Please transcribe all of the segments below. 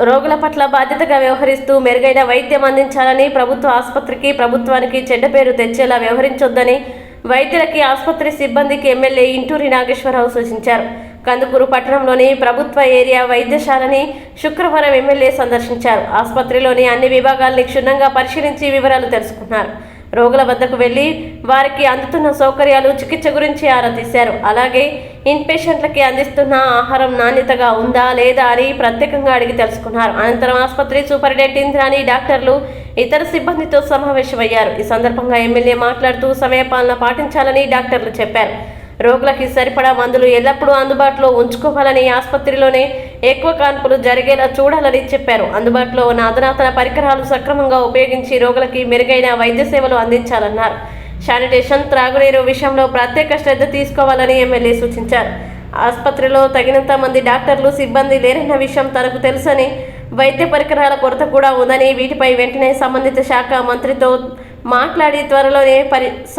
రోగుల పట్ల బాధ్యతగా వ్యవహరిస్తూ మెరుగైన వైద్యం అందించాలని, ప్రభుత్వ ఆసుపత్రికి ప్రభుత్వానికి చెడ్డ పేరు తెచ్చేలా వ్యవహరించొద్దని వైద్యులకి ఆసుపత్రి సిబ్బందికి ఎమ్మెల్యే ఇంటూరి నాగేశ్వరరావు సూచించారు. కందుకూరు పట్టణంలోని ప్రభుత్వ ఏరియా వైద్యశాలని శుక్రవారం ఎమ్మెల్యే సందర్శించారు. ఆసుపత్రిలోని అన్ని విభాగాల్ని క్షుణ్ణంగా పరిశీలించి వివరాలు తెలుసుకున్నారు. రోగుల వద్దకు వెళ్లి వారికి అందుతున్న సౌకర్యాలు, చికిత్స గురించి ఆరా తీశారు. అలాగే ఇన్పేషెంట్లకి అందిస్తున్న ఆహారం నాణ్యతగా ఉందా లేదా అని ప్రత్యేకంగా అడిగి తెలుసుకున్నారు. అనంతరం ఆసుపత్రి సూపరింటెండెంట్ ఇంద్రాణి, డాక్టర్లు, ఇతర సిబ్బందితో సమావేశమయ్యారు. ఈ సందర్భంగా ఎమ్మెల్యే మాట్లాడుతూ సమయపాలన పాటించాలని డాక్టర్లు చెప్పారు. రోగులకి సరిపడా మందులు ఎల్లప్పుడూ అందుబాటులో ఉంచుకోవాలని, ఆసుపత్రిలోనే ఎక్కువ కాన్పులు జరిగేలా చూడాలని చెప్పారు. అందుబాటులో ఉన్న అధునాతన పరికరాలు సక్రమంగా ఉపయోగించి రోగులకి మెరుగైన వైద్య సేవలు అందించాలన్నారు. శానిటేషన్, త్రాగునీరు విషయంలో ప్రత్యేక శ్రద్ధ తీసుకోవాలని ఎమ్మెల్యే సూచించారు. ఆసుపత్రిలో తగినంత మంది డాక్టర్లు, సిబ్బంది లేరన్న విషయం తనకు తెలుసని, వైద్య పరికరాల కొరత కూడా ఉందని, వీటిపై వెంటనే సంబంధిత శాఖ మంత్రితో మాట్లాడి త్వరలోనే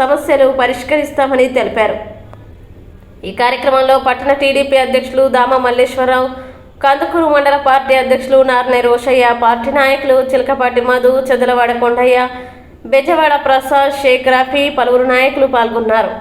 సమస్యలు పరిష్కరిస్తామని తెలిపారు. ఈ కార్యక్రమంలో పట్టణ టీడీపీ అధ్యక్షులు దామ మల్లేశ్వరరావు, కందుకూరు మండల పార్టీ అధ్యక్షులు నార్నే రోషయ్య, పార్టీ నాయకులు చిలకపాటి మధు, చెదలవాడ కొండయ్య, బెజవాడ ప్రసాద్, షేక్ రాఫీ, పలువురు నాయకులు పాల్గొన్నారు.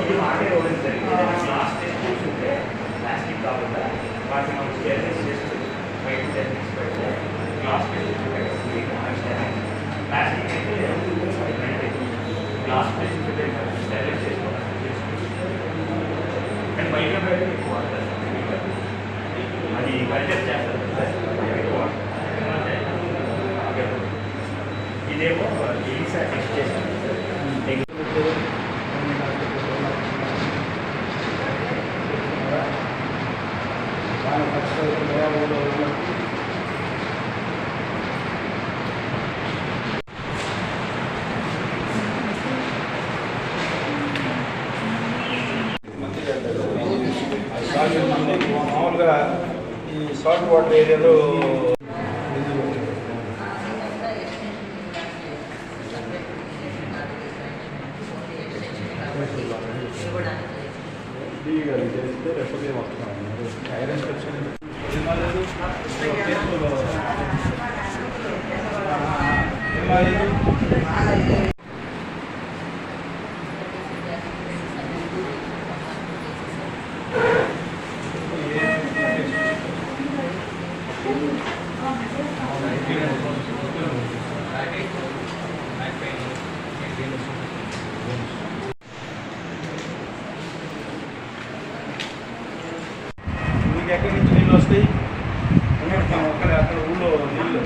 ఇది వాడే రోజు క్లాస్ టెస్ట్ చూసుకుంటే ప్లాస్టిక్ కాకుండా వాటిని మనం స్టెరిలైజ్ చేస్తూ బయట టెక్నిక్స్ పెడితే క్లాస్ టెస్ట్ ప్లాస్టిక్ అయితే క్లాస్ టెస్ట్ స్టెరిలైజ్ చేసుకోవాలి. కానీ బయట బయట ఎక్కువ అది కల్చర్ చేస్తారు ఎక్కువ. ఇదేమో ఈసా టెస్ట్ చేస్తాను. మామూలుగా ఈ సాల్ట్ వాటర్ ఏరియాలో చేస్తే రెప్పకే వస్తున్నాను ఐరన్ సెక్షన్ ఎక్కడి నుంచి నీళ్ళు వస్తాయి అక్కడ ఊళ్ళో నీళ్ళు